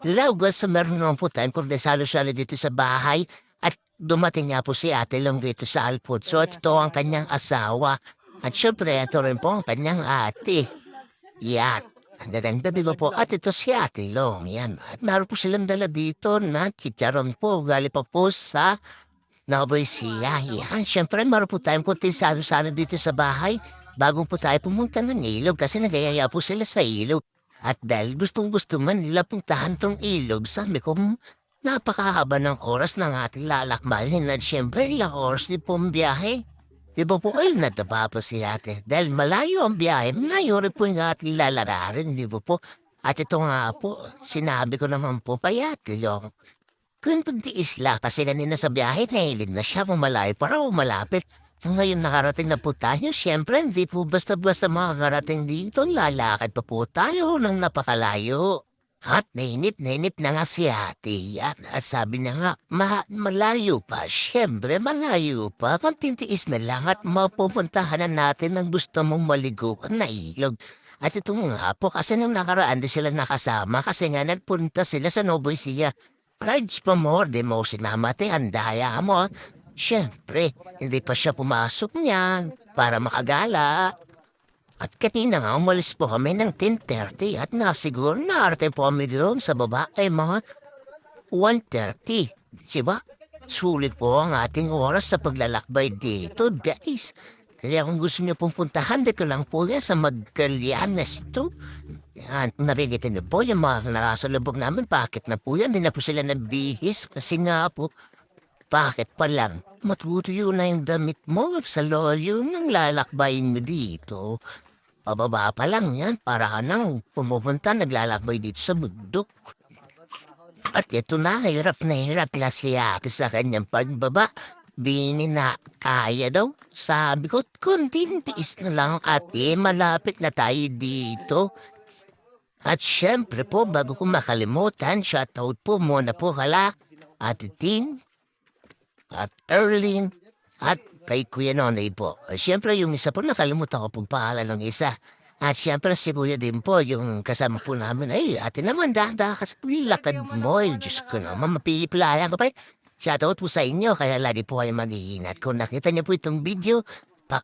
Laugas sa meron naman po tayong kordesalo-salo dito sa bahay at dumating nga po si Ate Long dito sa Alfonso at ito ang kanyang asawa. At syempre, ito rin po ang kanyang ate. Yan. Ang ganda, di ba po? At ito si Ate Long. Yan. At meron po silang dala dito na chicharon po. Gali pa po sa Novoecia. Yan. Syempre, meron po tayong kunti salo-salo dito sa bahay bago po tayo pumunta ng ilog kasi nagayaya po sila sa ilog. At dahil gustong-gusto man nila puntahan tong ilog, sabi ko, napakahaba ng oras ng ating lalakbayin at syempre ilang oras din po ang biyahe. Di ba po kayo natapa po si ate? Dahil malayo ang biyahe, malayo rin po yung ating lalakarin, di ba po? At ito nga po, sinabi ko naman po, payat, yung kwentong tiis lang kasi kanina sa biyahe, nahilig na siya kung malayo para malapit. Ngayon nakarating na po tayo, siyempre hindi po basta-basta makakarating dito, lalakad pa po tayo ng napakalayo. At nainip na nga si ate at sabi niya nga, malayo pa, siyempre malayo pa, kontintiis na lang at mapupuntahan na natin ang gusto mong maliguan na ilog. At ito nga po, kasi nung nakaraan di sila nakasama kasi nga nagpunta sila sa Novoecia. Rides pa mo, di mo sinamate, andaya mo. Siyempre, hindi pa siya pumasok niyan para makagala. At kanina nga umalis po kami ng 10:30 at nasiguro naarte po kami doon sa baba ay mga 1:30. Diba? Sulit po ang ating oras sa paglalakbay dito, guys. Kaya kung gusto niyo pong puntahan, dito lang po yan sa Magallanes to. Yan, nakikita niyo po yung mga nakasalubog namin. Bakit na po yan? Hindi na po sila nabihis kasi nga po, bakit pa lang? Matutuyo na yung damit mo sa loyo ng lalakbayin mo dito. Pababa pa lang yan para ka nang pumupunta naglalakbay dito sa bundok. At ito na, hirap na siya sa kanyang pagbaba. Bini na kaya daw. Sabi ko, kunting tiis na lang ate, malapit na tayo dito. At syempre po, bago ko makalimutan, shoutout po muna po kala Ate Tin, at Erlin, at kay Kuya Nonay po. Siyempre yung isa po nakalimutan ko pong pangalan ng isa. At siyempre si Kuya din po, yung kasama po namin, ay ate naman, dahil kasi po yung lakad mo, ay Diyos ko naman, mapipilayan ko pa. Shoutout po sa inyo, kaya lagi po kayo mag-iingat. Kung nakita niyo po itong video,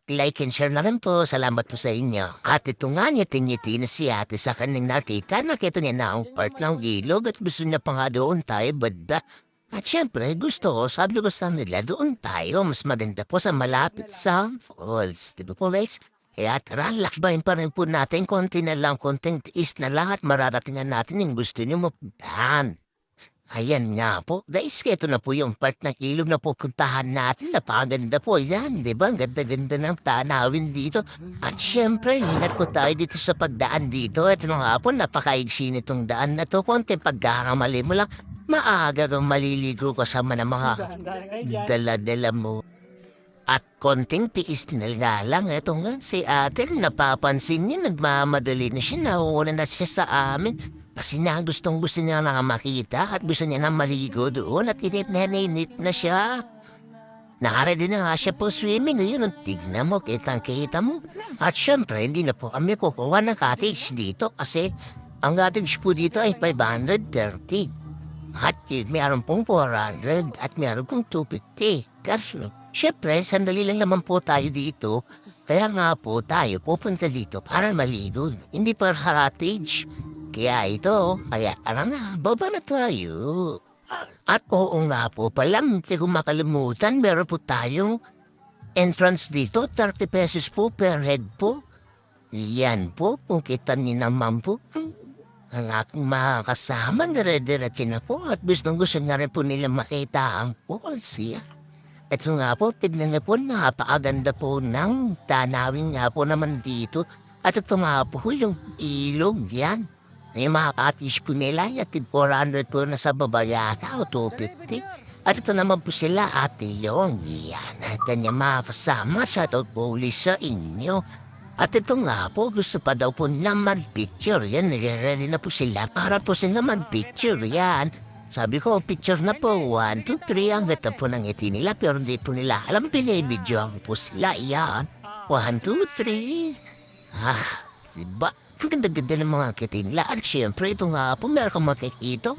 like and share na rin po. Salamat po sa inyo. At ito nga ngiti-ngiti na si ate sa kanyang nakita. Nakita niya na ang part ng ilog at gusto niya pa nga doon tayo banda. At syempre, gusto ko, sabi ko sa nila, doon tayo, mas maganda po sa malapit sa falls. Diba po, guys? Kaya tara, lakbayin pa rin po natin, konti na lang, konting tiis na lang at mararatingan natin yung gusto niyo mapuntahan. Ayan nga po, guys, ito na po yung part ng ilog na pupuntahan natin. Napakaganda po yan, di ba? Ang ganda-ganda ng tanawin dito. At syempre, ingat po tayo dito sa pagdaan dito. Ito na nga po, napakaigsi nitong daan na to. Konti pagkakamali mo lang, maaga kang maliligo kasama ng mga dala-dala mo. At konting tiis na nga lang. Ito nga, si ate, napapansin niya, nagmamadali na siya, nauuna na siya sa amin. Kasi na gustong-gusto niya na makita at gusto niya na maligo doon at init na siya. Nakaready na nga siya po swimming ngayon. Tignan mo, kitang-kita mo. At syempre, hindi na po kami kukuha ng cottage dito kasi ang cottage po dito ay 530. At mayroon pong 400 at mayroon pong 250. Kasi syempre, sandali lang naman po tayo dito. Kaya nga po tayo pupunta dito para maligo. Hindi para cottage. Kaya ito, kaya ano na, baba na tayo. At oo nga po pala, hindi ko makalimutan, meron po tayong entrance dito, 30 pesos po per head po. Yan po, kung kita niyo naman po. Ang aking mga kasama, dire-diretso na po at gusto nga rin po nila makita ang siya. Ito nga po, tignan niyo po, napakaganda po ng tanawin nga po naman dito. At ito nga po yung ilog yan. Yung mga cottage po nila, yatid 400 po na sa baba yata o 250. At ito naman po sila, ate yung yan. At kanya mga kasama, shoutout po ulit sa inyo. At ito nga po, gusto pa daw po na mag-picture. Yan, nire-ready na po sila para po sila mag-picture. Yan. Sabi ko, picture na po. 1, 2, 3. Ang ganda po ng ngiti nila. Pero hindi po nila alam. Pinibidyo po sila. Yan. 1, 2, 3. Ah, diba? Ang ganda-ganda ng mga kitinla. At syempre, ito nga po, meron kang makikita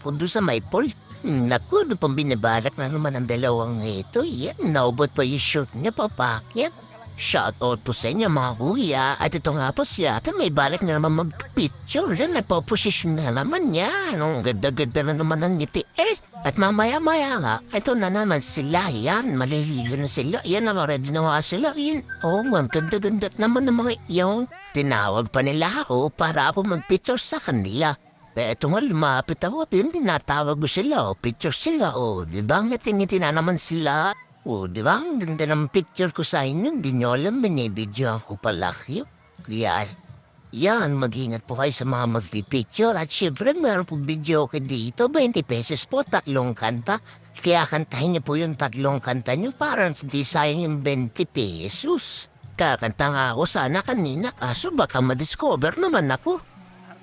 po doon sa may pool. Naku, doon pang binabalak na naman ang dalawang ito. Yan, naubot pa yung shoot niya, papakit. Shoutout po sa inyo mga kuya. At ito nga po siya, at may balak na naman mag-picture. Yan, nagpo-position na naman yan. Ang ganda-ganda na naman ang ngiti. At mamaya-maya nga, ito na naman sila. Yan, maliligo na sila. Yan, ready na nga sila. Yan, ang ganda-ganda naman ng mga iyon. Tinawag pa nila ako para ako mag-picture sa kanila. Eto nga, lumapit ako. Pero tinatawag ko sila. Picture sila. Diba? Ngiti-ngiti na naman sila. Diba? Ang ganda ng picture ko sa inyo. Hindi nyo alam, binibidyo ako pala kayo. Yan, mag-ingat po kayo sa mga mag-picture. At syempre, meron po video ko dito. 20 pesos po, 3 kanta. Kaya kantahin niyo po yung 3 kanta niyo. Parang hindi sayang yung 20 pesos. Kakanta nga ako sana kanina. Kaso baka ma-discover naman ako.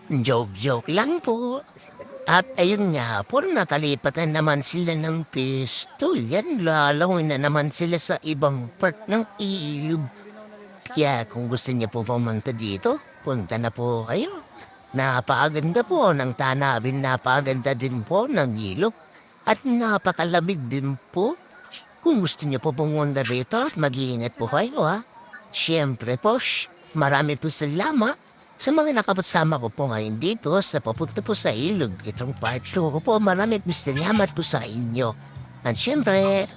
Joke lang po. At ayun nga po, nakalipat na naman sila ng pisto. Yan, lalawin na naman sila sa ibang part ng ilog. Kaya kung gusto niya po pumunta dito, punta na po kayo. Napakaganda po ng tanawin, napakaganda din po ng ilog. At napakalamig din po. Kung gusto niyo po pumunta rito, mag-iingat po kayo ha. Siyempre po, marami po salamat. Sa mga nakapasama ko po ngayon dito sa papunta po sa ilog, itong part 2 ko po, maraming salamat po sa inyo. At syempre,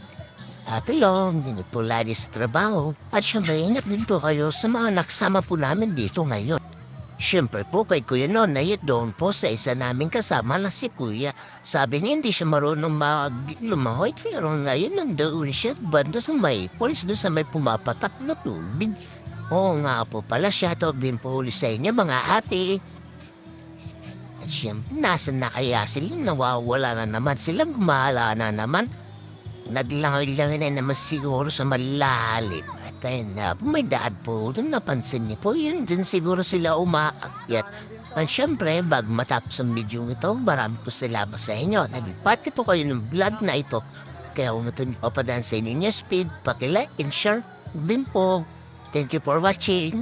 Ate Long, ingat po lagi sa trabaho. At syempre, ingat din po kayo sa mga nakasama po namin dito ngayon. Syempre po kay Kuya Nonay doon po sa isa naming kasama na si Kuya. Sabi niya hindi siya marunong lumahoy pero ngayon nandoon siya banda sa may polis doon sa may pumapatak na tubig. Oo nga po pala, shoutout din po ulit sa inyo mga ate. At syempre, nasan na kaya sila? Nawawala na naman sila, gumahala na naman. Naglangoy-langoy na naman siguro sa malalim. At ayun na po, may daan po doon, napansin niyo po, yun din siguro sila umaakyat. At syempre, bago matapos ang video ito, marami po salamat sa inyo. Nag-party po kayo ng vlog na ito. Kaya kung ito niyo papadaan sa inyo niya speed, pakilike and share din po. Thank you for watching.